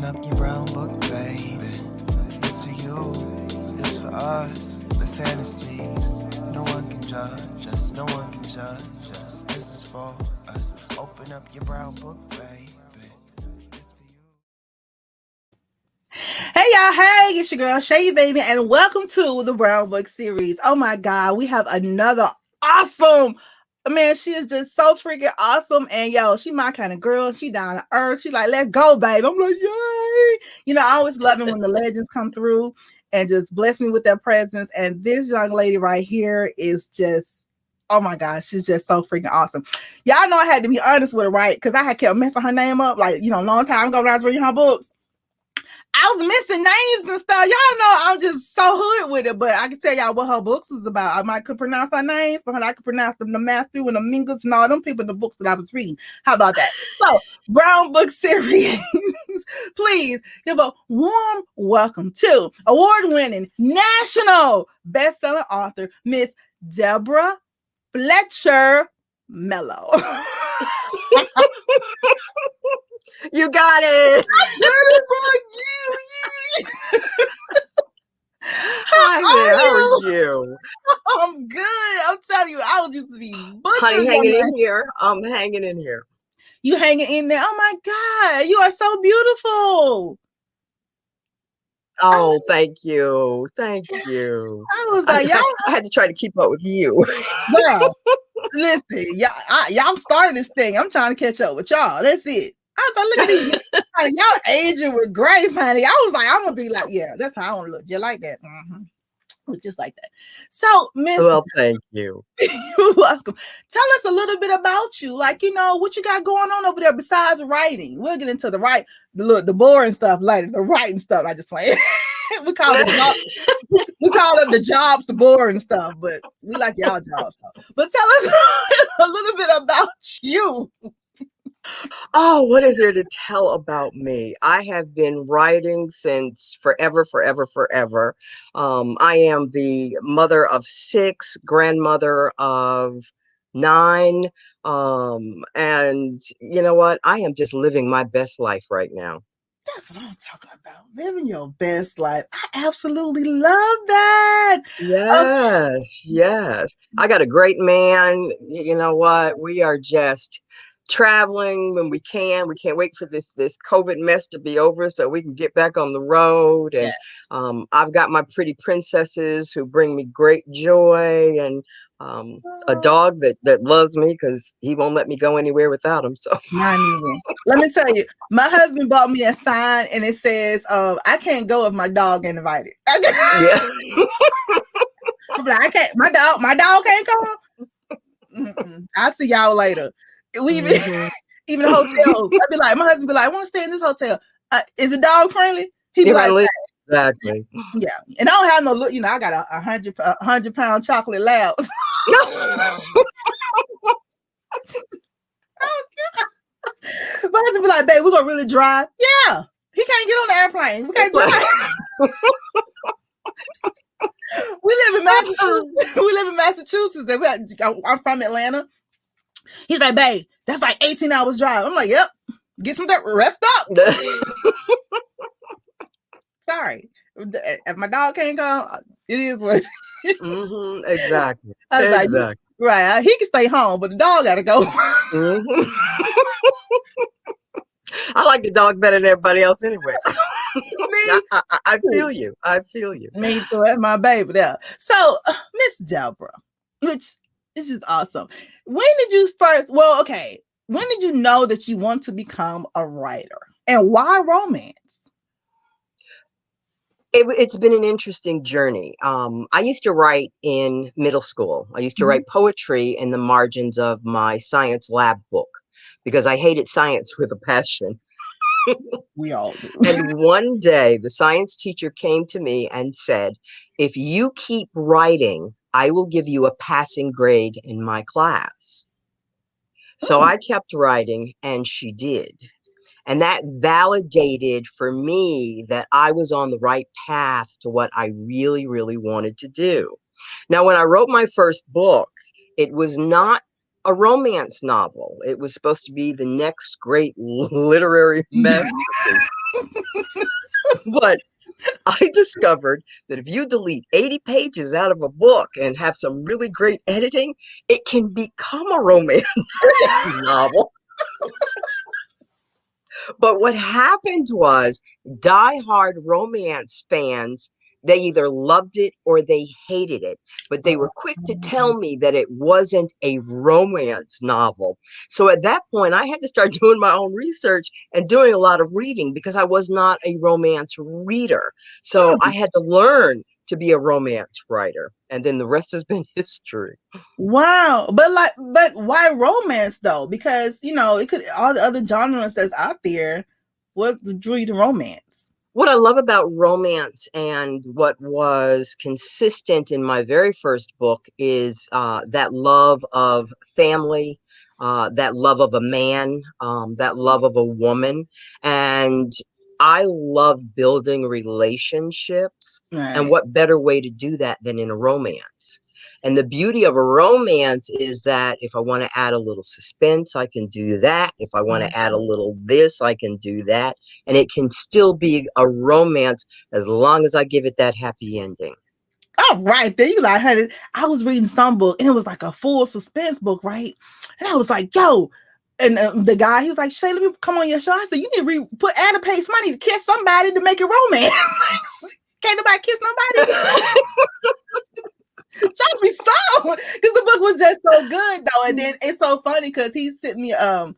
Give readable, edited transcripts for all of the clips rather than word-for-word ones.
Open up your brown book, baby. It's for you, it's for us. The fantasies, no one can judge us, no one can judge us. This is for us. Open up your brown book, baby. It's for you. Hey y'all, hey, it's your girl Shay Baby, and welcome to the Brown Book series. Oh my God, we have another awesome. Man, she is just so freaking awesome. And yo, she my kind of girl. She down to earth. She like, let's go, babe. I'm like, yay. You know, I always love it when the legends come through and just bless me with their presence. And this young lady right here is just, oh my gosh, she's just so freaking awesome. Y'all know I had to be honest with her, right? Because I had kept messing her name up, like, you know, a long time ago when I was reading her books. I was missing names and stuff. Y'all know I'm just so hood with it, but I can tell y'all what her books was about. I might could pronounce her names, but I could pronounce them, the Matthew and the Mingus and all them people in the books that I was reading. How about that? So, Brown Book series, please give a warm welcome to award-winning national best-selling author, Miss Deborah Fletcher Mello. You got it. How are you? I'm good. I'm telling you, I was used to be butchered. Honey, hanging in here. I'm hanging in here. You hanging in there. Oh my God, you are so beautiful. Oh, thank you. Thank you. I was like, y'all. I had to try to keep up with you. Girl, listen, y'all started this thing. I'm trying to catch up with y'all. That's it. I was like, look at these. Honey, y'all aging with grace, honey. I was like, I'm gonna be like, yeah, that's how I want to look. You like that? Mm-hmm. Just like that. So, Miss, well, thank you. You're welcome. Tell us a little bit about you. Like, you know, what you got going on over there besides writing. We'll get into the boring stuff later. The writing stuff. I just want we call it the jobs, the boring stuff, but we like y'all jobs. But tell us a little bit about you. Oh, what is there to tell about me? I have been writing since forever, forever, forever. I am the mother of 6, grandmother of 9. And you know what? I am just living my best life right now. That's what I'm talking about. Living your best life. I absolutely love that. Yes, yes. I got a great man. You know what? We are just traveling when we can. We can't wait for this COVID mess to be over so we can get back on the road. And I've got my pretty princesses who bring me great joy, and a dog that loves me because he won't let me go anywhere without him. So mine even. Let me tell you, my husband bought me a sign and it says, I can't go if my dog ain't invited. yeah. I'm like, I can't, my dog can't come. Mm-mm. I'll see y'all later. We even hotels. I'd be like, my husband be like, I want to stay in this hotel. Is it dog friendly? He be like, exactly. Yeah. And I don't have no look, you know, I got a 100-pound chocolate lab. My husband be like, babe, we're gonna really drive. Yeah, he can't get on the airplane. We can't drive. We live in Massachusetts. And I'm from Atlanta. He's like, babe, that's like 18 hours drive. I'm like, yep. Get some rest up. Sorry. If my dog can't come, it is what it is. Exactly. Exactly. Like, right. He can stay home, but the dog gotta go. I like the dog better than everybody else anyway. I feel you. I feel you. Me too. That's my baby there. So, Miss Deborah, which is just awesome. When did you when did you know that you want to become a writer? And why romance? It's been an interesting journey. I used to write in middle school. I used to write poetry in the margins of my science lab book because I hated science with a passion. We all do. And one day the science teacher came to me and said, if you keep writing, I will give you a passing grade in my class. So I kept writing, and she did. And that validated for me that I was on the right path to what I really, really wanted to do. Now, when I wrote my first book, it was not a romance novel. It was supposed to be the next great literary masterpiece. But I discovered that if you delete 80 pages out of a book and have some really great editing, it can become a romance novel. But what happened was diehard romance fans, they either loved it or they hated it. But they were quick to tell me that it wasn't a romance novel. So at that point, I had to start doing my own research and doing a lot of reading because I was not a romance reader. So I had to learn to be a romance writer. And then the rest has been history. Wow. But why romance though? Because, it could, all the other genres that's out there, what drew you to romance? What I love about romance and what was consistent in my very first book is that love of family, that love of a man, that love of a woman. And I love building relationships. And Right. what better way to do that than in a romance? And the beauty of a romance is that if I want to add a little suspense, I can do that. If I want to add a little this, I can do that. And it can still be a romance as long as I give it that happy ending. All right. Then you like, honey, I was reading some book and it was like a full suspense book, right? And I was like, yo. And the guy, he was like, Shay, let me come on your show. I said, you need to add a page money to kiss somebody to make it romance. Can't nobody kiss nobody. Trying to be so, because the book was just so good though. And then it's so funny because he sent me I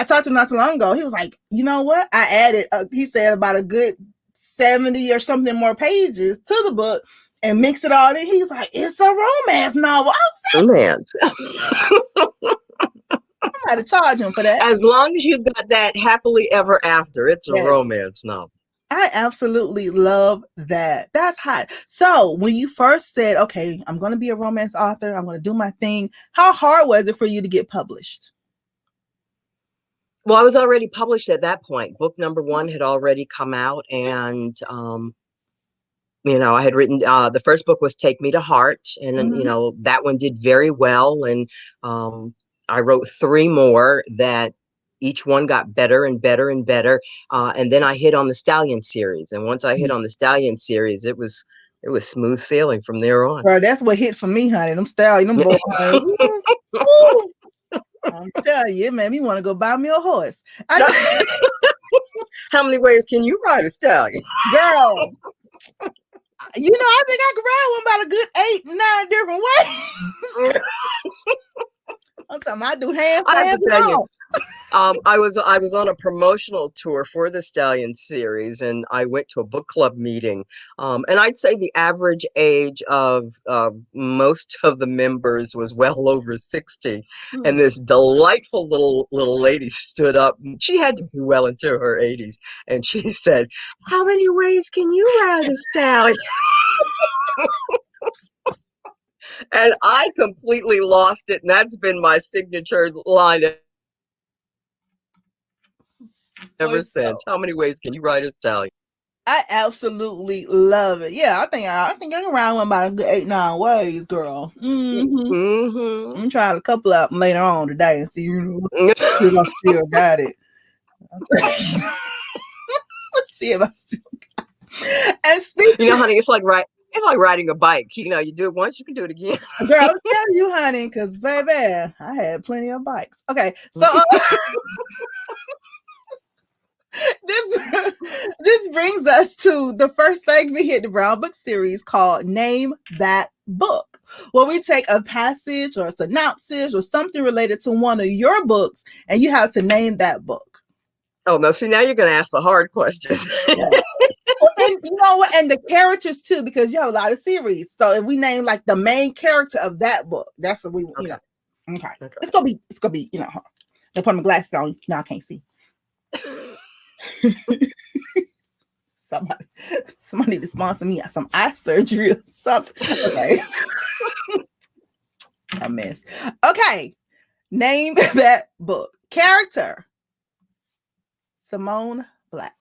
talked to him not so long ago. He was like, you know what, I added he said about a good 70 or something more pages to the book and mix it all in. He's like, it's a romance novel. I was Romance. I had to charge him for that. As long as you've got that happily ever after, it's a romance novel. I absolutely love that. That's hot. So when you first said, okay, I'm going to be a romance author, I'm going to do my thing, how hard was it for you to get published? Well, I was already published at that point. Book number 1 had already come out, and I had written the first book was Take Me to Heart, and that one did very well, and I wrote 3 more that each one got better and better and better, and then I hit on the Stallion series, and once I hit on the Stallion series, it was smooth sailing from there on. Bro, that's what hit for me, honey. Them Stallion, them boys. I'm telling you, it made me want to go buy me a horse. How many ways can you ride a stallion? Girl, I think I could ride one about a good 8, 9 different ways. I'm talking, I do handstands. I have to tell you, I was on a promotional tour for the Stallion series, and I went to a book club meeting. And I'd say the average age of most of the members was well over 60. And this delightful little lady stood up. And she had to be well into her 80s, and she said, "How many ways can you ride a stallion?" And I completely lost it, and that's been my signature line ever since. How many ways can you ride a stallion? I absolutely love it. Yeah, I think I can ride one about a good 8, 9 ways, girl. I'm gonna try a couple of them later on today and see if I still got it. Let's see if I still got it. And speaking, honey, it's like riding a bike. You do it once, you can do it again. Girl, I'm telling you, honey, because baby, I had plenty of bikes. Okay, so this brings us to the first segment here at the Brown Book series called Name That Book, where we take a passage or a synopsis or something related to one of your books, and you have to name that book. Oh no! See, now you're going to ask the hard questions. Yeah. And you know what? And the characters too, because you have a lot of series. So if we name like the main character of that book, that's what we, Okay. It's gonna be, I'll put my glasses on. Now I can't see. Somebody need to sponsor me some eye surgery or something. Okay. A mess. Okay. Name that book. Character. Simone Black.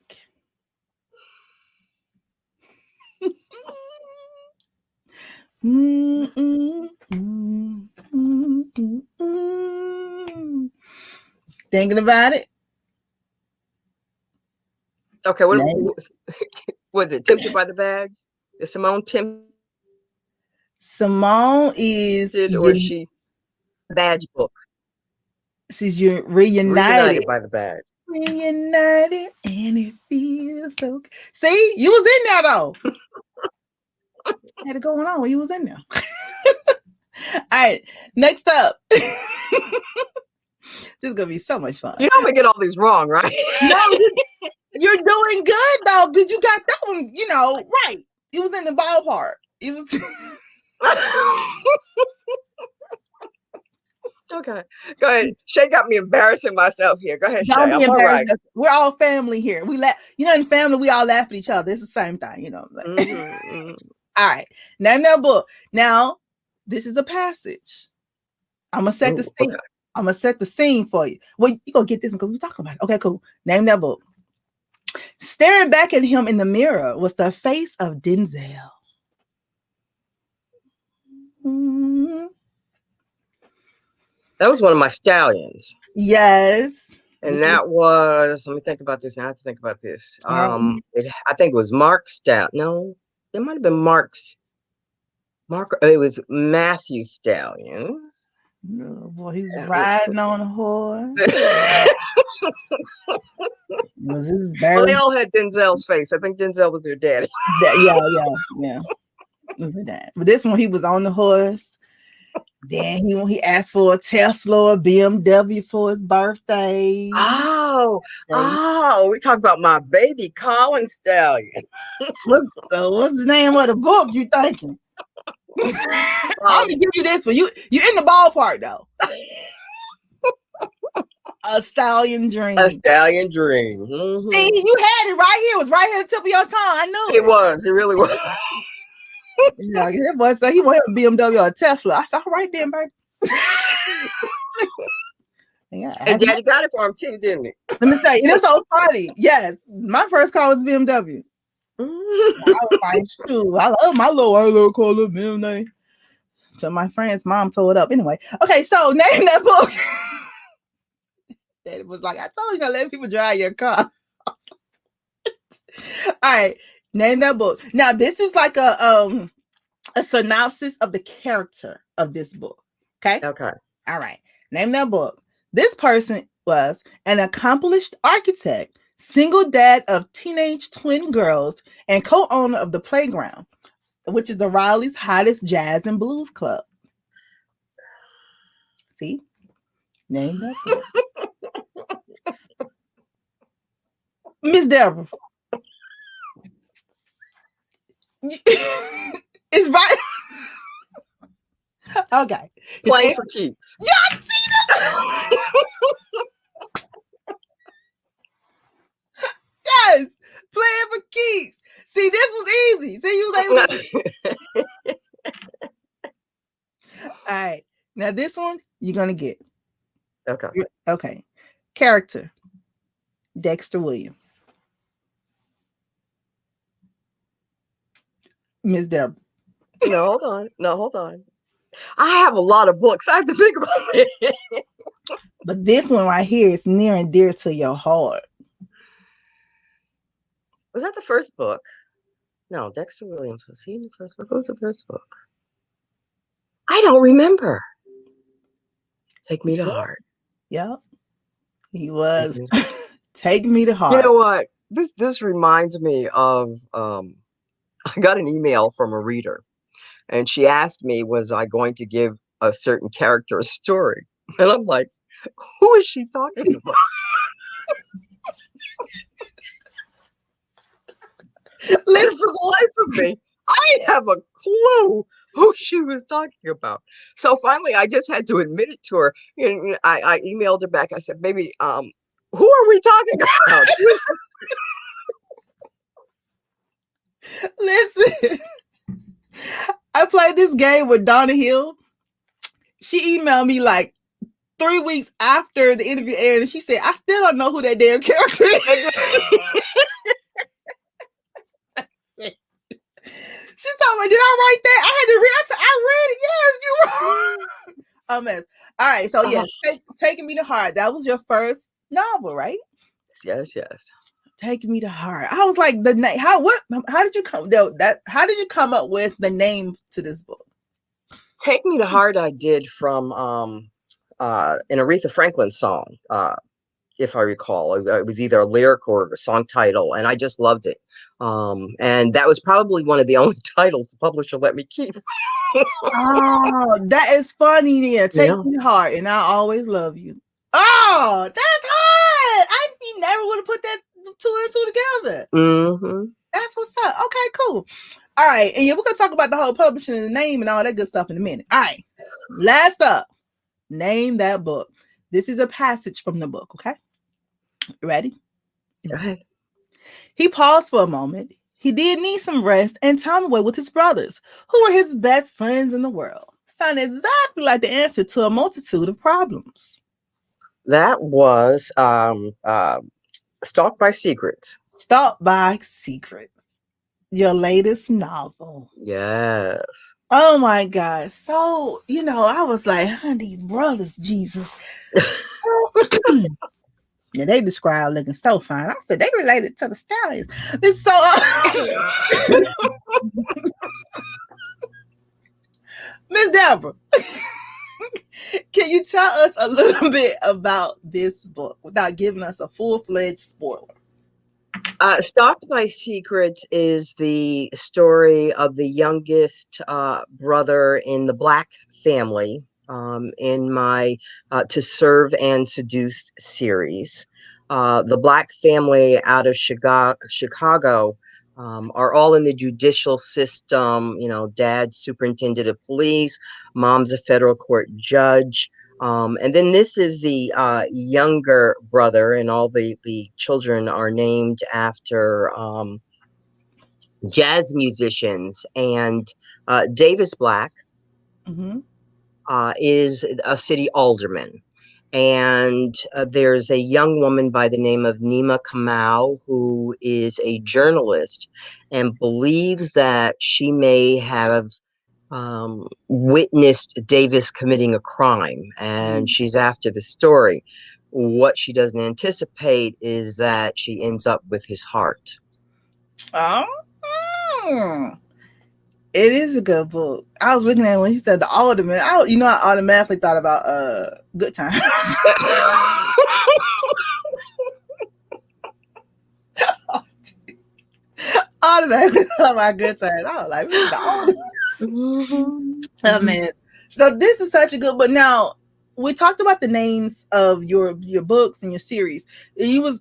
Thinking about it. Okay, Was it Tempted by the Bag? Is Simone tempted, Simone is or is she Badge book? she's reunited. Reunited by the Bag. Reunited, and it feels so. See, you was in there though. Had it going on. You was in there. All right, next up. This is gonna be so much fun. You know I'm gonna get all these wrong, right? No, you're doing good though, because you got that one, right. You was in the ballpark. It was Okay. Go ahead. Shay got me embarrassing myself here. Go ahead, Shay. Don't be I'm all right. embarrassed. We're all family here. We laugh. In family, we all laugh at each other. It's the same thing, All right. Name that book. Now, this is a passage. I'm gonna set the scene. Okay. I'm gonna set the scene for you. Well, you gonna get this one because we're talking about it. Okay, cool. Name that book. Staring back at him in the mirror was the face of Denzel. Mm-hmm. That was one of my stallions. Yes. And that was, let me think about this. Now I have to think about this. I think it was Mark's Stallion. No, it might have been Mark's. It was Matthew Stallion. Oh, boy, he was riding on a horse. Well, they all had Denzel's face. I think Denzel was their daddy. Yeah. It was their dad. But this one, he was on the horse. Then he asked for a Tesla or BMW for his birthday. Oh, we talked about my baby Colin Stallion. What's the name of the book you thinking? I'm gonna give you this one. You're in the ballpark though. A Stallion Dream. A Stallion Dream. Mm-hmm. See, you had it right here. It was right here at the tip of your tongue. I knew it. It was. It really was. Yeah, that boy said he wanted a BMW or a Tesla. I said, all right then, baby. Yeah, and Daddy got it for him too, didn't he? Let me tell you, it's so funny. Yes, my first car was BMW. I was like, shoot, I love my little car, little BMW. So my friend's mom tore it up. Anyway, okay, so name that book. Daddy was like, I told you not let people drive your car. All right, name that book. Now, this is like a synopsis of the character of this book. Okay. All right. Name that book. This person was an accomplished architect, single dad of teenage twin girls, and co-owner of the Playground, which is the Raleigh's hottest jazz and blues club. See? Name that book. Miss Deborah. It's right. Okay. Playing for keeps. Y'all see this? Yes. Playing for keeps. See, this was easy. See, you was able to. All right. Now this one you're gonna get. Okay. Character. Dexter Williams. Miss Deb. No, hold on. I have a lot of books. I have to think about it. But this one right here is near and dear to your heart. Was that the first book? No, Dexter Williams. Was he in the first book? What was the first book? I don't remember. Take Me to Heart. Yep. He was. Take Me to Heart. You know what? This reminds me of I got an email from a reader, and she asked me, was I going to give a certain character a story? And I'm like, who is she talking about? Listen, for the life of me, I didn't have a clue who she was talking about. So finally, I just had to admit it to her. And I emailed her back. I said, baby, who are we talking about? Listen, I played this game with Donna Hill. She emailed me like 3 weeks after the interview aired, and she said, I still don't know who that damn character is. She's talking about, did I write that? I had to read. I said, I read it. Yes, you were a mess. All right, so yeah, Taking Me to Heart. That was your first novel, right? Yes. Take Me to Heart. I was like, the name. How did you come? How did you come up with the name to this book? Take Me to Heart. I did from an Aretha Franklin song. If I recall, it was either a lyric or a song title, and I just loved it. And that was probably one of the only titles the publisher let me keep. Oh, that is funny. Yeah, Take Me to Heart, and I Always Love You. Oh, that's hard. I never would have put that two and two together. Mm-hmm. That's what's up. Okay, cool. All right, and yeah, we're gonna talk about the whole publishing and the name and all that good stuff in a minute. All right, last up, name that book. This is a passage from the book. Okay, you ready? Go ahead. He paused for a moment. He did need some rest and time away with his brothers, who were his best friends in the world. Sounded exactly like the answer to a multitude of problems. That was Stalked by Secrets. Stalked by Secrets. Your latest novel. Yes. Oh my God. So, I was like, these brothers, Jesus. Yeah, they describe looking so fine. I said they related to the Stallions. It's so Miss Deborah, can you tell us a little bit about this book without giving us a full-fledged spoiler? Stalked by Secrets is the story of the youngest brother in the Black family in my To Serve and Seduce series. The Black family out of Chicago are all in the judicial system. Dad's superintendent of police, mom's a federal court judge. And then this is the younger brother, and all the children are named after jazz musicians. And Davis Black is a city alderman. And there's a young woman by the name of Nima Kamau, who is a journalist and believes that she may have witnessed Davis committing a crime, and she's after the story. What she doesn't anticipate is that she ends up with his heart. It is a good book. I was looking at it when he said the alderman. I automatically thought about Good Times. Automatically thought about Good Times. I was like, the alderman. Oh man. So this is such a good book. Now, we talked about the names of your books and your series. You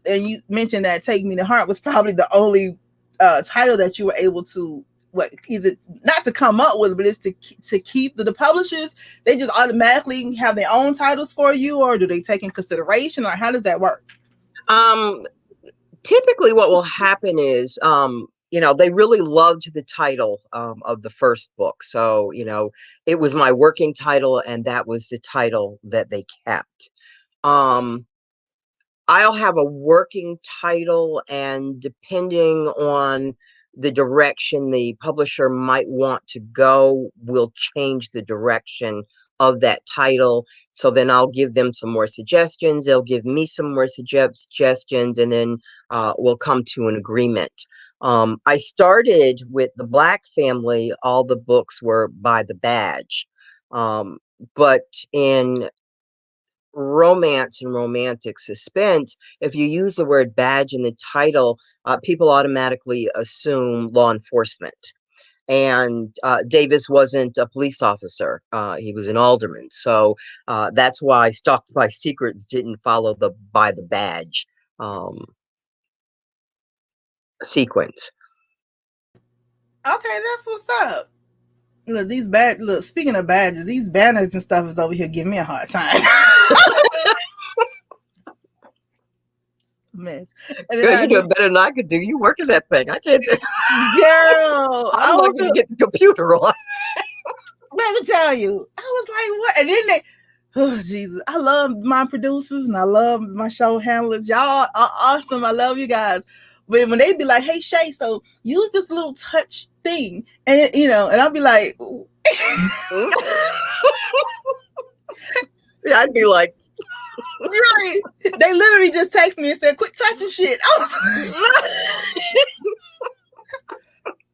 mentioned that Take Me to Heart was probably the only title that you were able to, what is it, not to come up with, but it's to keep the publishers, they just automatically have their own titles for you, or do they take in consideration, or how does that work? Typically what will happen is they really loved the title of the first book. So, it was my working title, and that was the title that they kept. I'll have a working title, and depending on the direction the publisher might want to go, we'll change the direction of that title. So then I'll give them some more suggestions. They'll give me some more suggestions, and then we'll come to an agreement. I started with the Black family. All the books were by the badge. But in romance and romantic suspense, if you use the word badge in the title, people automatically assume law enforcement. And Davis wasn't a police officer. He was an alderman. So that's why Stalked by Secrets didn't follow the by the badge sequence. Okay, that's what's up. Look, speaking of badges, these banners and stuff is over here giving me a hard time. Mess. Girl, you do it better than I could do. You working that thing. I can't do. Girl, I'm lucky to get the computer on. Let me tell you, I was like, what? And then oh Jesus, I love my producers and I love my show handlers. Y'all are awesome. I love you guys. But when they be like, hey Shay, so use this little touch thing, and and I'll be like, yeah, I'd be like, Right. They literally just texted me and said, "Quit touching shit." I was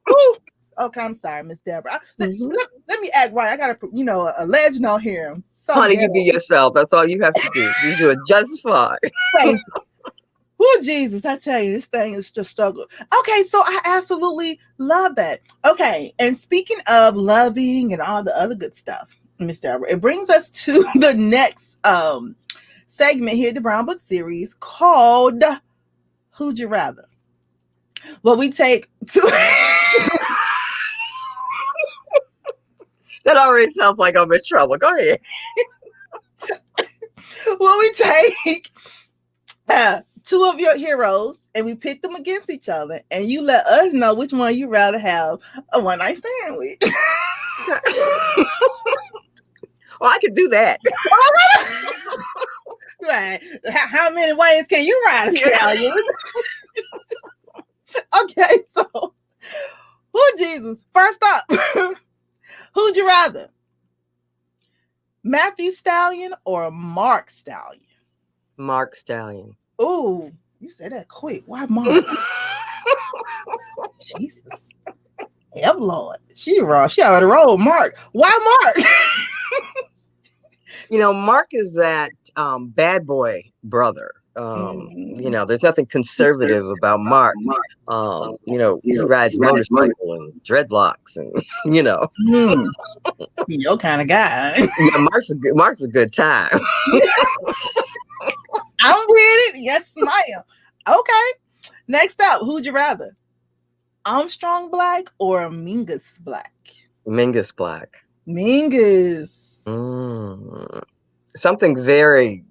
Woo. Okay, I'm sorry, Miss Deborah. Let me act right. I got a legend on here. So Honey, you be yourself. That's all you have to do. You do it just fine. Thank you. Oh, Jesus, I tell you, this thing is just struggle. Okay, so I absolutely love that. Okay, and speaking of loving and all the other good stuff, Miss Deborah, it brings us to the next segment here, the Brown Book series called Who'd You Rather? Well, we take two. That already sounds like I'm in trouble. Go ahead. Well, we take two of your heroes and we pit them against each other, and you let us know which one you rather have a one night stand with. Well, I could do that. Right. How many ways can you ride a stallion? Okay, so who Jesus? First up, who'd you rather? Matthew Stallion or Mark Stallion? Mark Stallion. Oh, you said that quick. Why Mark? Jesus. Help, Lord. She already rolled Mark. Why Mark? Mark is that bad boy brother. There's nothing conservative about Mark. He rides motorcycle and dreadlocks and, Your kind of guy. Yeah, Mark's a good time. I'm with it. Yes, ma'am. Okay. Next up, who'd you rather? Armstrong Black or Mingus Black? Mingus Black. Mingus. Something very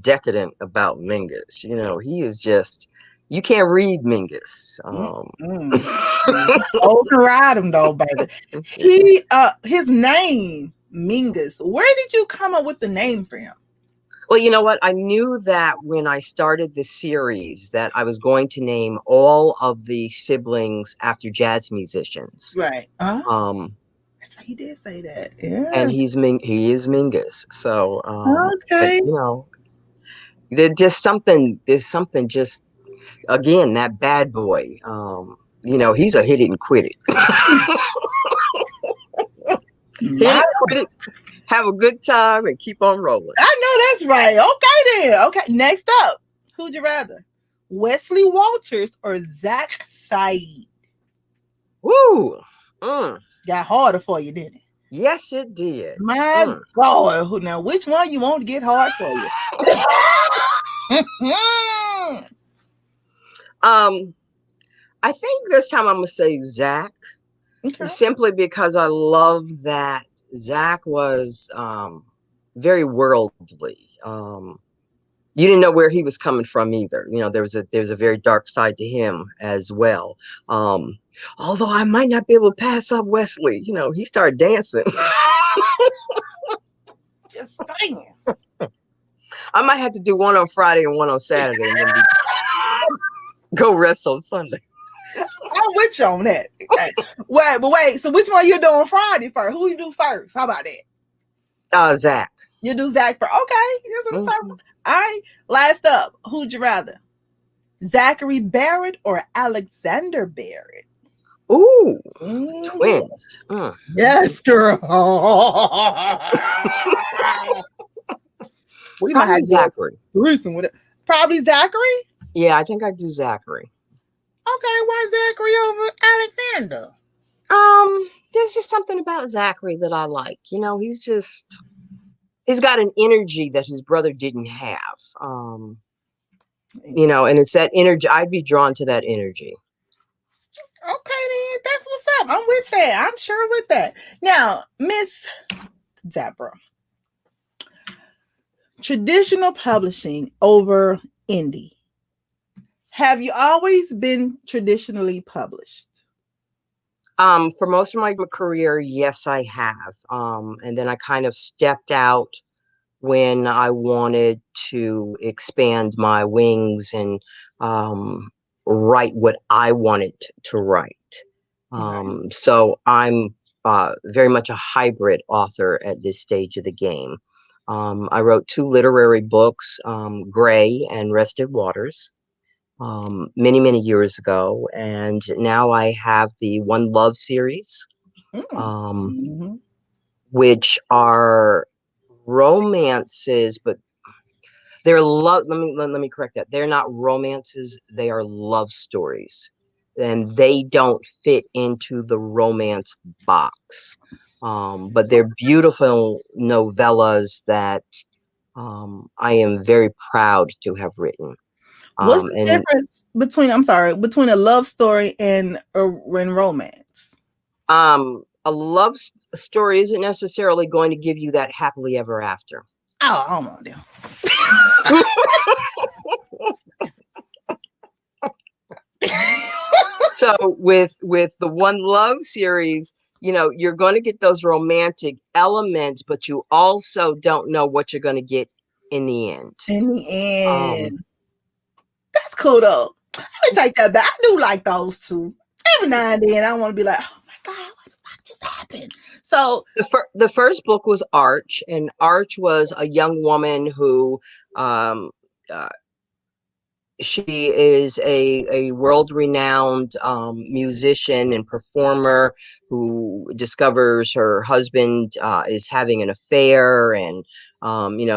decadent about Mingus. He is just, you can't read Mingus. Oh, can ride him though, baby. His name, Mingus. Where did you come up with the name for him? Well, you know what? I knew that when I started the series that I was going to name all of the siblings after jazz musicians. Right. That's why he did say that. Yeah. And he is Mingus. So okay. But, there's something just, again, that bad boy. He's a hit it and quit it. Hit it, quit it, have a good time, and keep on rolling. I know that's right. Okay then. Okay. Next up, who'd you rather? Wesley Walters or Zach Said? Woo. Got harder for you, didn't it? Yes, it did. My God. Now, which one you want to get hard for you? I think this time I'm gonna say Zach, simply because I love that Zach was very worldly. You didn't know where he was coming from either. There's a very dark side to him as well. Although I might not be able to pass up Wesley. He started dancing. Just saying. I might have to do one on Friday and one on Saturday, and then go rest on Sunday. I'm with you on that. Wait. So which one you doing Friday first? Who you do first? How about that? Zach. You do Zach first. Okay. That's what I'm talking about. All right. Last up, who'd you rather? Zachary Barrett or Alexander Barrett? Ooh, twins. Yes, girl. We might have Zachary. Gruesome with it. Probably Zachary? Yeah, I think I'd do Zachary. Okay, why Zachary over Alexander? There's just something about Zachary that I like. He's got an energy that his brother didn't have. And it's that energy. I'd be drawn to that energy. Okay, then that's what's up. I'm with that. I'm sure with that. Now, Miss Deborah, traditional publishing over indie. Have you always been traditionally published? For most of my career, yes, I have. And then I kind of stepped out when I wanted to expand my wings and write what I wanted to write. So I'm very much a hybrid author at this stage of the game. I wrote 2 literary books, Gray and Rested Waters, many, many years ago. And now I have the One Love series, Mm-hmm. which are romances, but they're love. Let me correct that. They're not romances. They are love stories, and they don't fit into the romance box. But they're beautiful novellas that I am very proud to have written. What's the And difference between a love story and romance? a love story isn't necessarily going to give you that happily ever after. Oh, hold on there. So with the One Love series, you're going to get those romantic elements, but you also don't know what you're going to get in the end. In the end, that's cool though. Let me take that back. I do like those two. Every now and then, I want to be like, "Oh my god, what the fuck just happened?" So the first book was Arch, and Arch was a young woman who um, uh, she is a world-renowned musician and performer who discovers her husband is having an affair, and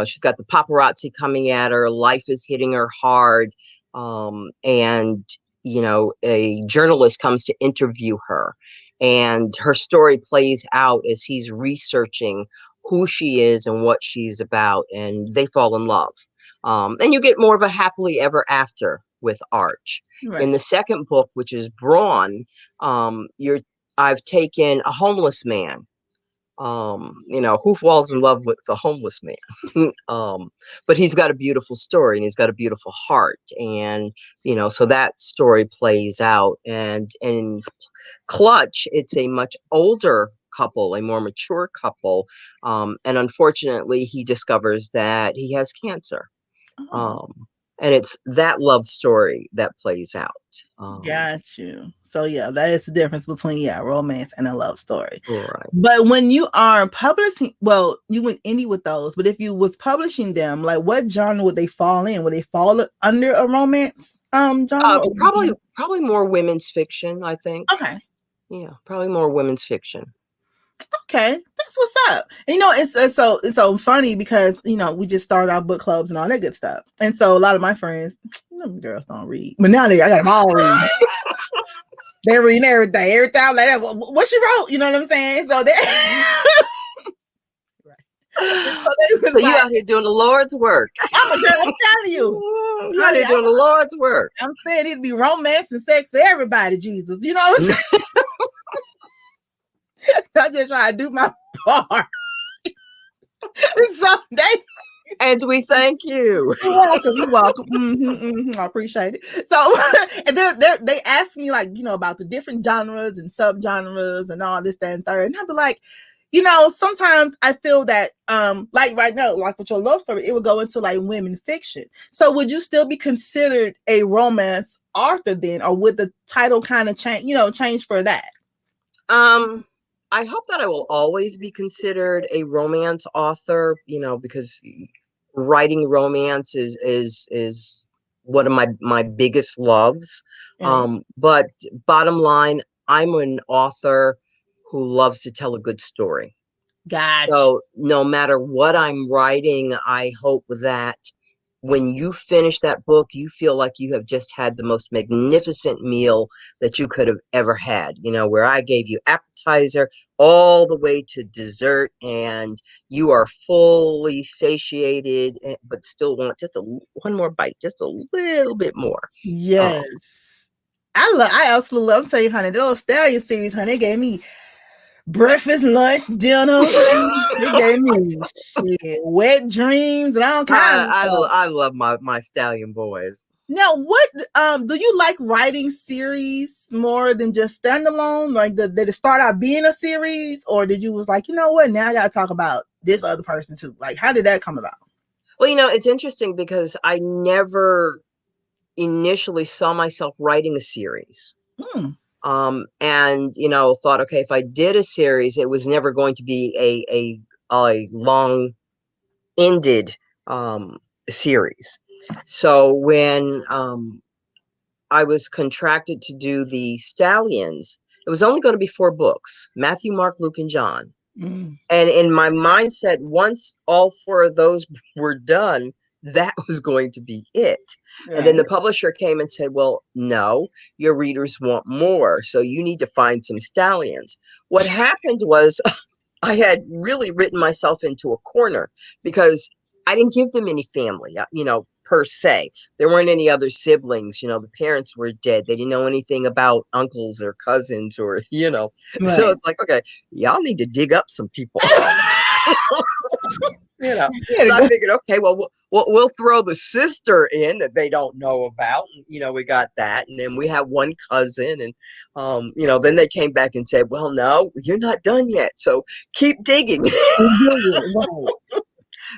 she's got the paparazzi coming at her. Life is hitting her hard, and a journalist comes to interview her, and her story plays out as he's researching who she is and what she's about, and they fall in love. And you get more of a happily ever after with Arch. right. In the second book, which is Brawn, I've taken a homeless man. Who falls in love with the homeless man? But he's got a beautiful story and he's got a beautiful heart, and so that story plays out. And in Clutch, it's a much older couple, a more mature couple, and unfortunately, he discovers that he has cancer. And it's that love story that plays out. Got you. So yeah, that is the difference between romance and a love story. Right. But when you are publishing, well, you went indie with those. But if you was publishing them, like what genre would they fall in? Would they fall under a romance genre? Probably more women's fiction, I think. Okay. Yeah, probably more women's fiction. Okay, that's what's up. And, it's so funny because we just started our book clubs and all that good stuff, and so a lot of my friends, girls don't read, but now I got them all reading. They're reading everything like that. What she wrote, you know what I'm saying? So they're so you out here doing the Lord's work. I'm telling you, you out here doing the Lord's work. I'm saying it'd be romance and sex for everybody, Jesus. You know what I'm saying? I just try to do my part. And we thank you. You're welcome. I appreciate it. So, and they ask me about the different genres and subgenres and all this, that, and third. And I'll be like, sometimes I feel that, like right now, like with your love story, it would go into like women fiction. So, would you still be considered a romance author then, or would the title kind of change for that? I hope that I will always be considered a romance author, because writing romance is one of my biggest loves. But bottom line, I'm an author who loves to tell a good story. Gotcha. So no matter what I'm writing, I hope that when you finish that book, you feel like you have just had the most magnificent meal that you could have ever had, where I gave you appetizer all the way to dessert, and you are fully satiated, but still want just one more bite, just a little bit more. Yes. I absolutely love, I'm telling you, honey, the little Stallion series, honey, they gave me breakfast, lunch, dinner. They gave me wet dreams and all kinds of stuff. I love my Stallion boys. Now, what do you like writing series more than just standalone? Like, did it start out being a series, or did you was like, you know what, now I gotta talk about this other person too? Like, how did that come about? Well, it's interesting because I never initially saw myself writing a series. And thought, okay, if I did a series, it was never going to be a long ended series. So when I was contracted to do the Stallions, it was only going to be 4 books: Matthew, Mark, Luke, and John. Mm. And in my mindset, once all 4 of those were done, that was going to be it. And then Right. the publisher came and said, well, no, your readers want more, so you need to find some Stallions. What happened was I had really written myself into a corner because I didn't give them any family, per se. There weren't any other siblings. The parents were dead. They didn't know anything about uncles or cousins or. So Right. it's like, okay, y'all need to dig up some people. Yeah, So I figured, okay, well, we'll throw the sister in that they don't know about. We got that, and then we have one cousin, and then they came back and said, well, no, you're not done yet, so keep digging. right.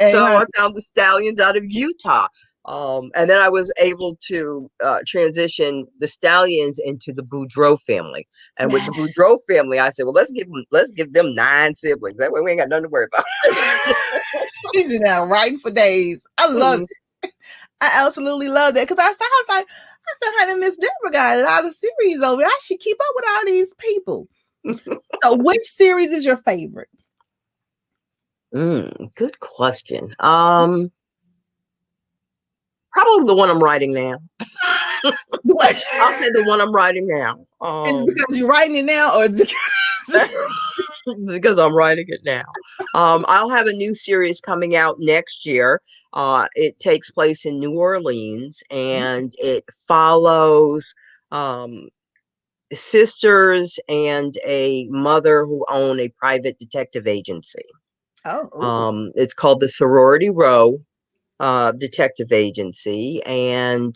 So And I found the Stallions out of Utah. And then I was able to transition the Stallions into the Boudreaux family. And with the Boudreaux family, I said, well, let's give them 9 siblings. That way we ain't got nothing to worry about. he's in there writing for days. I love it. I absolutely love that because I was like, honey, Miss Deborah got a lot of series over. I should keep up with all these people. So, which series is your favorite? Good question. Probably the one I'm writing now. I'll say the one I'm writing now. Is it because you're writing it now, or because I'm writing it now. I'll have a new series coming out next year. It takes place in New Orleans, and it follows sisters and a mother who own a private detective agency. It's called the Sorority Row Detective Agency, and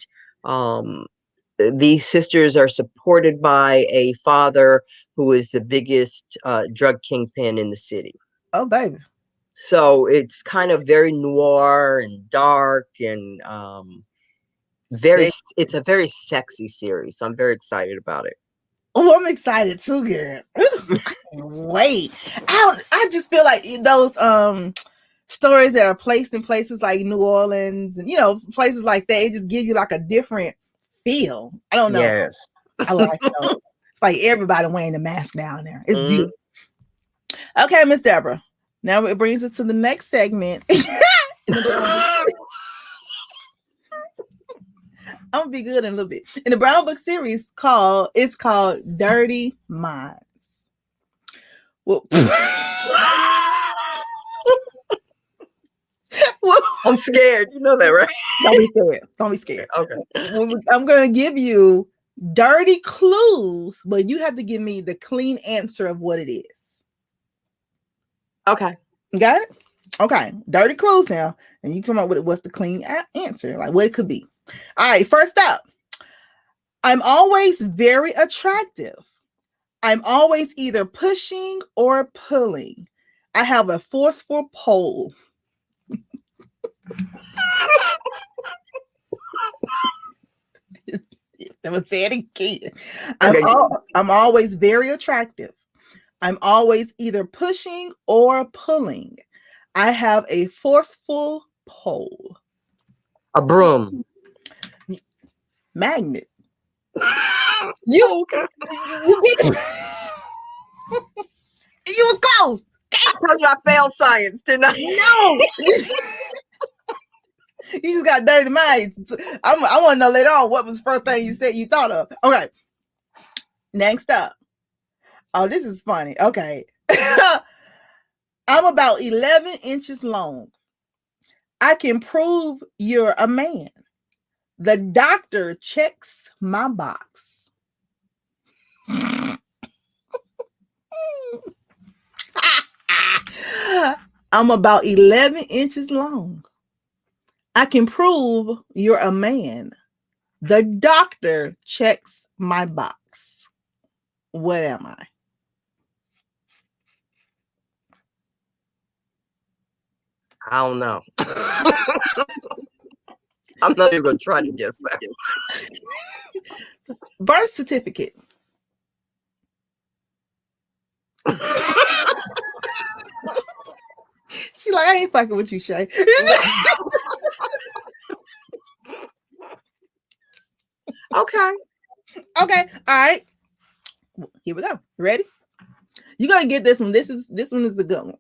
these sisters are supported by a father who is the biggest drug kingpin in the city. Oh, baby. So it's kind of very noir and dark and it's a very sexy series. So I'm very excited about it. Oh, I'm excited too, girl. I can't wait. I just feel like those stories that are placed in places like New Orleans and places like that, it just gives you like a different feel. I don't know. Yes. I like those. It's like everybody wearing the mask down there. It's beautiful. Okay, Miss Deborah. Now it brings us to the next segment. I'm gonna be good in a little bit. In the Brown Book series it's called Dirty Minds. Well, I'm scared. You know that, right? Don't be scared. Don't be scared. Okay. I'm gonna give you dirty clues, but you have to give me the clean answer of what it is. Okay. Got it? Okay. Dirty clues now, and you come up with what's the clean answer, like what it could be. All right. First up, I'm always very attractive. I'm always either pushing or pulling. I have a forceful pull. Let me say it again. I'm always very attractive. I'm always either pushing or pulling. I have a forceful pull. A broom. Magnet. You get it. You was close. I told you I failed science, didn't I? No. You just got dirty minds. I want to know later on what was the first thing you said you thought of. Okay. Next up. Oh, this is funny. Okay. I'm about 11 inches long. I can prove you're a man. The doctor checks my box. I'm about 11 inches long. I can prove you're a man. The doctor checks my box. What am I? I don't know. I'm not even going to try to guess that. Birth certificate. She like, like, I ain't fucking with you, Shay. Okay. Okay. All right. Here we go. Ready? You're gonna get this one. This one is a good one.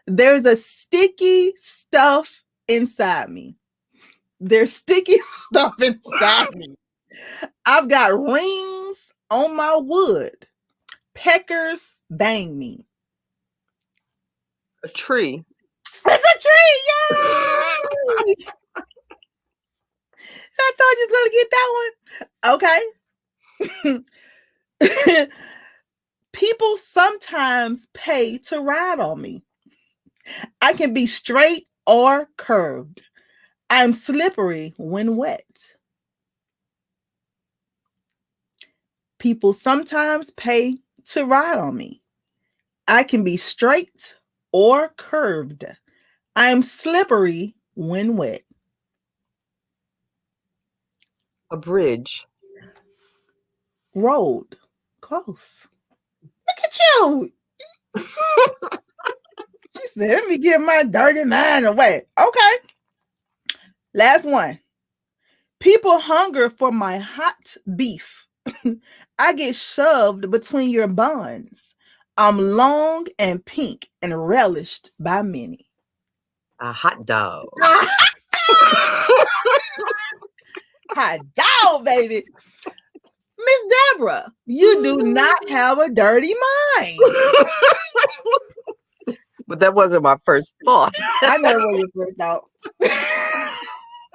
There's a sticky stuff inside me. There's sticky stuff inside me. I've got rings on my wood. Peckers bang me. A tree. It's a tree. Yay! I told you it's gonna get that one. Okay. People sometimes pay to ride on me. I can be straight or curved. I'm slippery when wet. People sometimes pay to ride on me. I can be straight or curved. I'm slippery when wet. A bridge. Road. Close. Look at you. She said, let me get my dirty mind away. Okay. Last one. People hunger for my hot beef. I get shoved between your buns. I'm long and pink and relished by many. A hot dog. Hot dog, baby. Miss Deborah, you do not have a dirty mind. But that wasn't my first thought. I know what your first thought.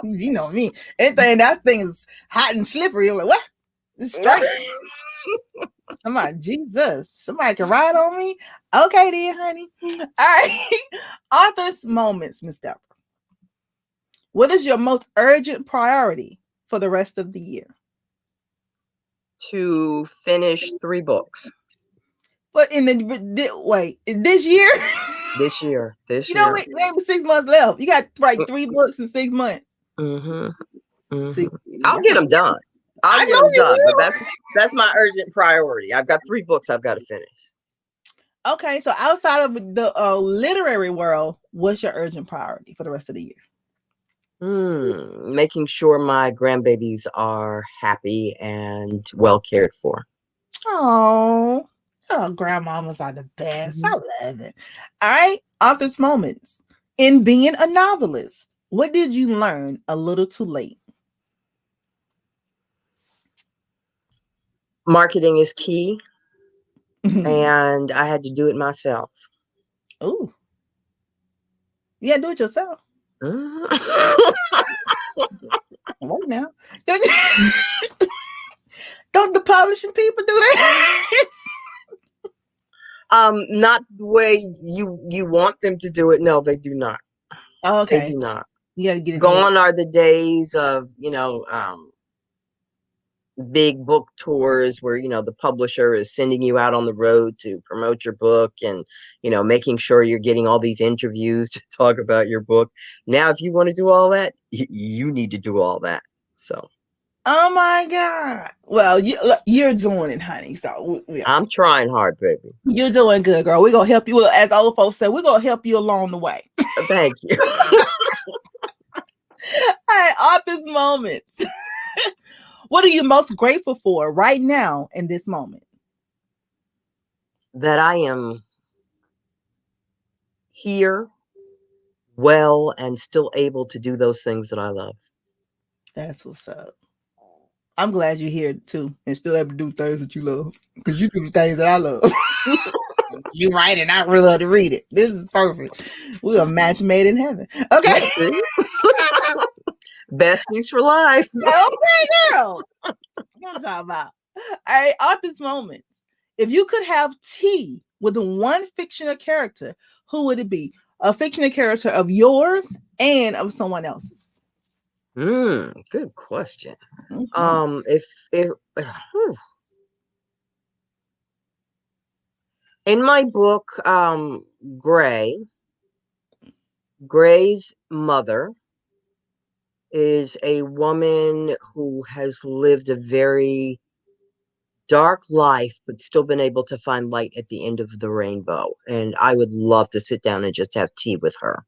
You know me. Anything that thing is hot and slippery. I'm like, what? It's straight. I'm like, Jesus, somebody can ride on me. Okay, then, honey. All right. Author's moments, Miss Deborah. What is your most urgent priority for the rest of the year? To finish 3 books. But in the wait, this year? This year. You know, maybe 6 months left. You got like 3 books in 6 months. See, I'll get them done. I'll get them done. But that's my urgent priority. I've got 3 books I've got to finish. Okay, so outside of the literary world, what's your urgent priority for the rest of the year? Making sure my grandbabies are happy and well cared for. Oh, grandmamas are the best. I love it. All right, author's moments. In being a novelist, what did you learn a little too late? Marketing is key, and I had to do it myself. Oh, yeah, do it yourself. What now? Don't the publishing people do that? Not the way you want them to do it. No, they do not. Oh, okay. They do not. You gotta get it. Gone are the days of, big book tours where, the publisher is sending you out on the road to promote your book and, making sure you're getting all these interviews to talk about your book. Now, if you want to do all that, you need to do all that. So. Oh my God. Well, you're doing it, honey. So I'm trying hard, baby. You're doing good, girl. We're going to help you. As old folks say, we're going to help you along the way. Thank you. All right, author's moments. What are you most grateful for right now in this moment? That I am here, well, and still able to do those things that I love. That's what's up. I'm glad you're here too and still able to do things that you love, because you do the things that I love. You write and I really love to read it. This is perfect. We're a match made in heaven. Okay. Besties for life. Okay, girl. What I'm talking about. All right, author's moments. If you could have tea with one fictional character, who would it be? A fictional character of yours and of someone else's? Good question. If in my book, Gray's mother is a woman who has lived a very dark life, but still been able to find light at the end of the rainbow. And I would love to sit down and just have tea with her.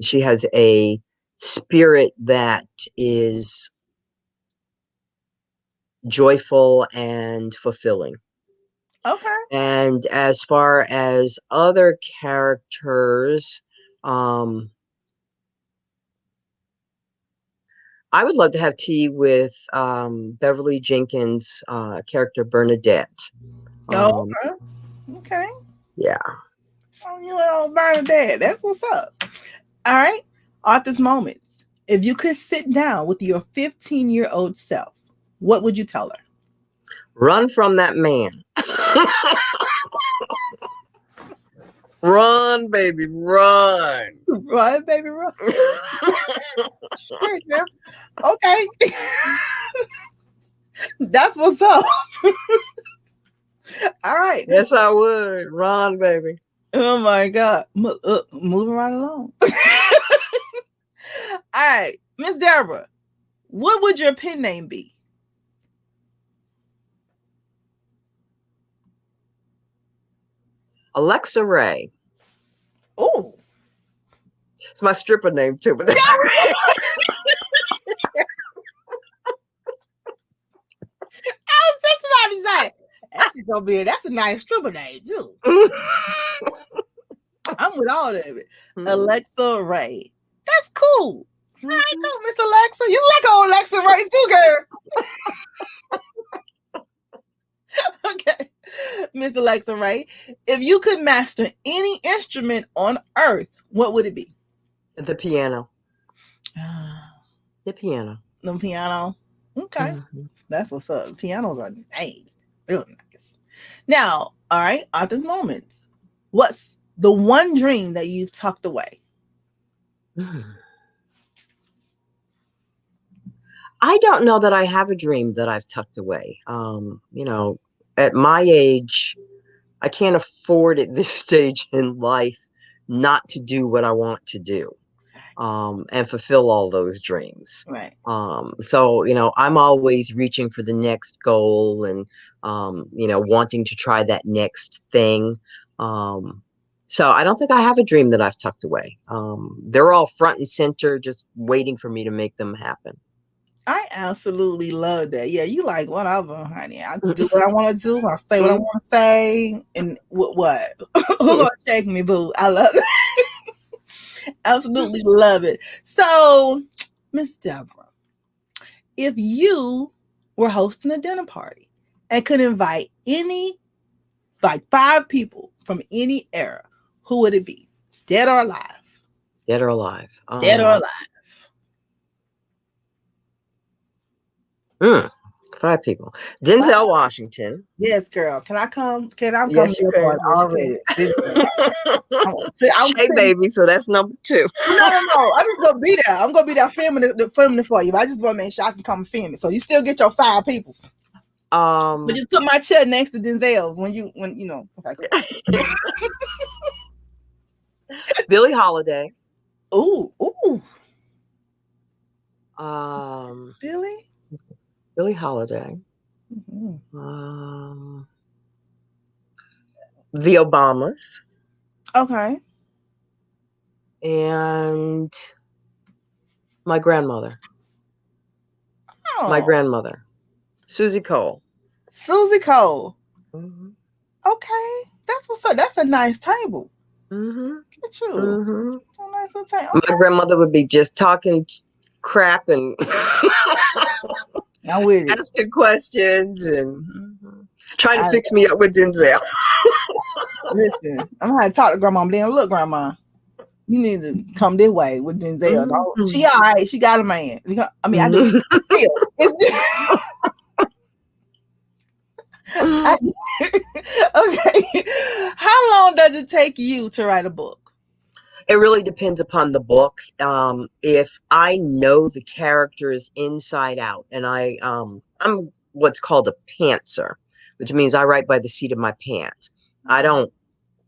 She has a spirit that is joyful and fulfilling. Okay. And as far as other characters, I would love to have tea with Beverly Jenkins' character Bernadette. Oh, okay. Okay. Yeah. Oh, you know, Bernadette. That's what's up. All right. Author's moments. If you could sit down with your 15-year-old self, what would you tell her? Run from that man. Run, baby, run. Run, baby, run. Sure, yeah. Okay. That's what's up. All right. Yes, I would. Run, baby. Oh my God. Moving right along. All right. Miss Deborah, what would your pen name be? Alexa Ray. Oh. It's my stripper name too, but that's I was just about to say, that's a nice stripper name too. I'm with all of it. Alexa Ray. That's cool. All right, go, Miss Alexa. You like old Alexa Ray too, girl. Okay. Miss Alexa Ray. If you could master any instrument on earth, what would it be? The piano. The piano. The piano. Okay. That's what's up. Pianos are nice. Real nice. Now, all right, author's moments. What's the one dream that you've tucked away? I don't know that I have a dream that I've tucked away. You know, at my age, I can't afford at this stage in life not to do what I want to do, and fulfill all those dreams. Right. So, you know, I'm always reaching for the next goal and, you know, wanting to try that next thing. So I don't think I have a dream that I've tucked away. They're all front and center, just waiting for me to make them happen. I absolutely love that. Yeah, you like whatever, honey. I do what I want to do. I say what I want to say. And what? Who gonna shake me, boo? I love it. Absolutely love it. So, Miss Deborah, if you were hosting a dinner party and could invite like 5 people from any era, who would it be? Dead or alive? Dead or alive? Dead or alive? 5 people. Denzel Washington. Yes, girl. Can I come? Can I come Yes, to you your can. party already? Shay Baby, so that's number 2. No. I'm just gonna be there. I'm gonna be there filming it for you. But I just want to make sure I can come and film it. So you still get your 5 people. But just put my chair next to Denzel's when you know. Okay, cool. Billie Holiday. Ooh. Billie Holiday. Mm-hmm. The Obamas. Okay. And my grandmother. Oh. My grandmother. Susie Cole. Susie Cole. Mm-hmm. Okay. That's what's up. That's a nice table. Mm-hmm. Get you. Mm-hmm. A nice little table. Okay. My grandmother would be just talking crap and I'm with it. Asking questions and trying to fix me up with Denzel. Listen, I'm gonna have to talk to grandma. Then look, grandma, you need to come this way with Denzel. Mm-hmm. She all right. She got a man. I mean, I do. Okay. How long does it take you to write a book? It really depends upon the book. If I know the characters inside out, and I'm what's called a pantser, which means I write by the seat of my pants. I don't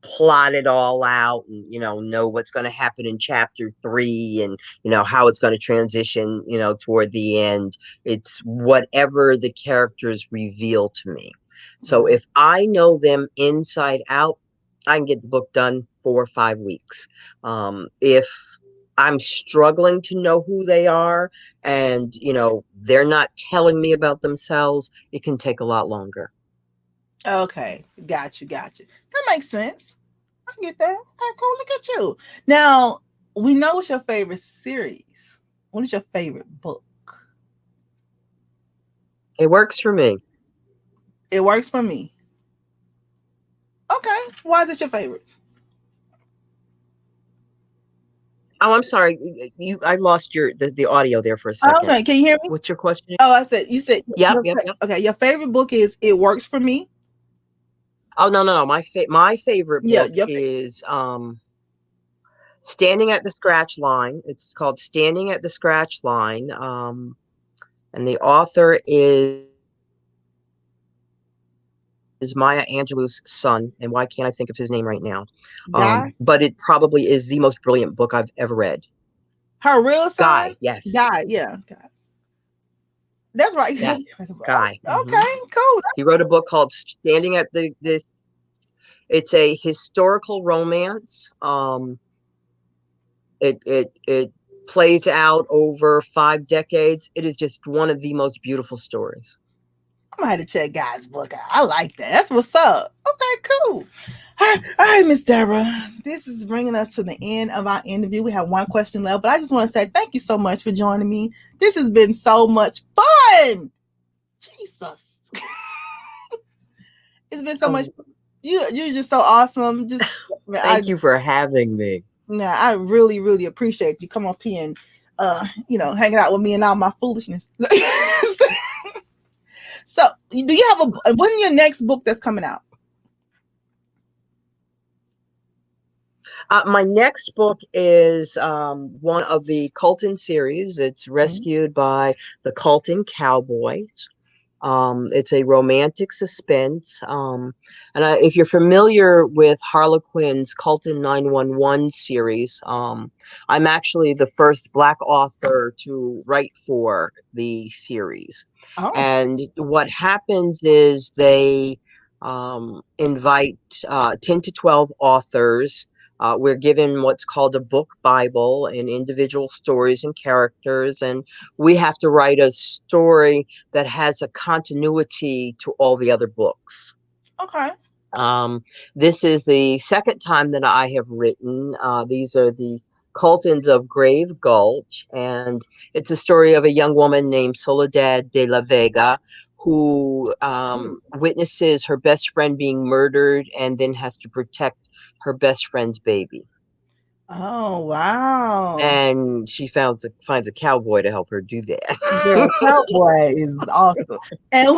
plot it all out and know what's going to happen in chapter 3 and how it's going to transition toward the end. It's whatever the characters reveal to me. So if I know them inside out, I can get the book done 4 or 5 weeks. If I'm struggling to know who they are and, they're not telling me about themselves, it can take a lot longer. Okay, got you. That makes sense. I can get that. Okay, cool. Look at you. Now, we know what's your favorite series. What is your favorite book? It works for me. It works for me. Okay. Why is it your favorite? Oh, I'm sorry. I lost the audio there for a Oh, second. okay. Can you hear me? What's your question? Oh, I said, you said, Yep. Okay. Your favorite book is It Works for Me. Oh, no. My favorite Yeah. book is Standing at the Scratch Line. It's called Standing at the Scratch Line. And the author is Maya Angelou's son. And why can't I think of his name right now? Guy. But it probably is the most brilliant book I've ever read. Her real son? Guy, yes. Guy, yeah. Guy. That's right. Yes, Guy. Okay, cool. He wrote a book called Standing at it's a historical romance. It plays out over 5 decades. It is just one of the most beautiful stories. I'm gonna have to check Guy's book out. I like that. That's what's up. Okay, cool. All right, Miss Deborah. This is bringing us to the end of our interview. We have one question left, but I just want to say thank you so much for joining me. This has been so much fun. Jesus. It's been so much. You're just so awesome. Just thank you for having me. Nah, I really, really appreciate you come up here and hanging out with me and all my foolishness. So, do you have when your next book that's coming out? My next book is one of the Colton series. It's Rescued by the Colton Cowboys. It's a romantic suspense. If you're familiar with Harlequin's Colton 911 series, I'm actually the first Black author to write for the series. Oh. And what happens is they invite 10 to 12 authors. We're given what's called a book Bible and individual stories and characters, and we have to write a story that has a continuity to all the other books. Okay. This is the second time that I have written. These are the Coltons of Grave Gulch, and it's a story of a young woman named Soledad de la Vega who witnesses her best friend being murdered and then has to protect her best friend's baby. Oh, wow. And she finds a cowboy to help her do that. Yeah, cowboy is awesome. And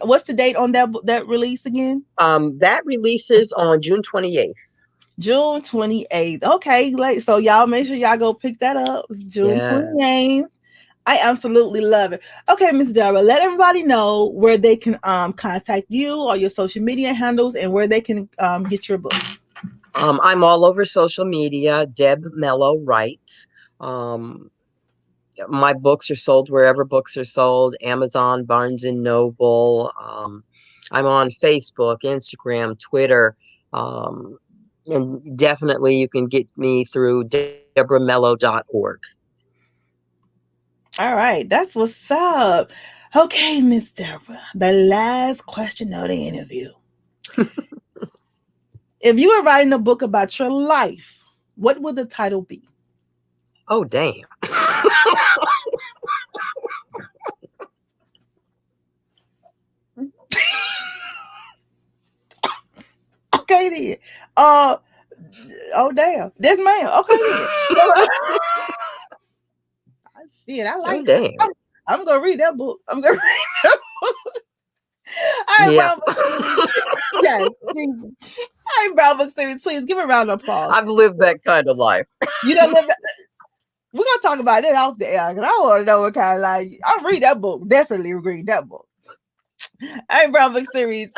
what's the date on that release again? That releases on June 28th. June 28th. Okay, so y'all make sure y'all go pick that up. It's June 28th. I absolutely love it. Okay, Miss Deborah, let everybody know where they can contact you or your social media handles and where they can get your books. I'm all over social media. Deb Mello writes. My books are sold wherever books are sold. Amazon, Barnes and Noble. I'm on Facebook, Instagram, Twitter. And definitely you can get me through deborahmello.org. All right, that's what's up. Okay, Miss Deborah, the last question of the interview. If you were writing a book about your life, what would the title be? Oh, damn. Okay, then. Oh, damn. This man. Okay, then. Shit, I like that. I'm going to read that book. All right, Brown Book Series. Yes, please. All right, Brown Book Series, please give a round of applause. I've lived that kind of life. You don't live that. We're going to talk about that off the air because I want to know what kind of life. I'll read that book. Definitely read that book. All right, Brown Book Series.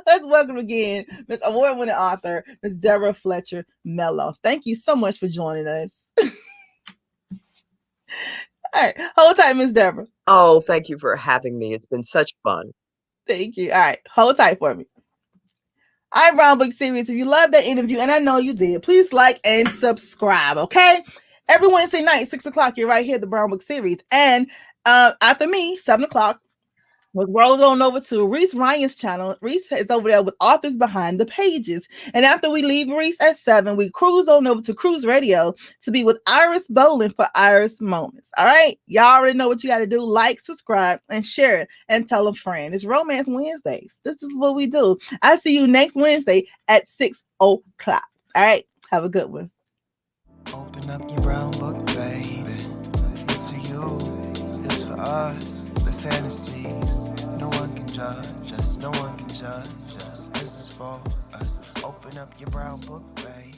Let's welcome again Miss Award-winning author, Miss Deborah Fletcher Mello. Thank you so much for joining us. All right, hold tight, Miss Deborah. Oh, thank you for having me. It's been such fun. Thank you. All right, hold tight for me. All right, Brown Book Series. If you love that interview, and I know you did, please like and subscribe. Okay. Every Wednesday night, 6 o'clock, you're right here, the Brown Book Series, and after me, 7 o'clock. We'll roll on over to Reese Ryan's channel. Reese is over there with Authors Behind the Pages. And after we leave Reese at 7, we cruise on over to Cruise Radio to be with Iris Bolling for Iris Moments. All right? Y'all already know what you got to do. Like, subscribe, and share it, and tell a friend. It's Romance Wednesdays. This is what we do. I see you next Wednesday at 6 o'clock. All right? Have a good one. Open up your brown book, baby. It's for you, it's for us. The fantasies, no one can judge us, no one can judge us. This is for us. Open up your brown book, baby.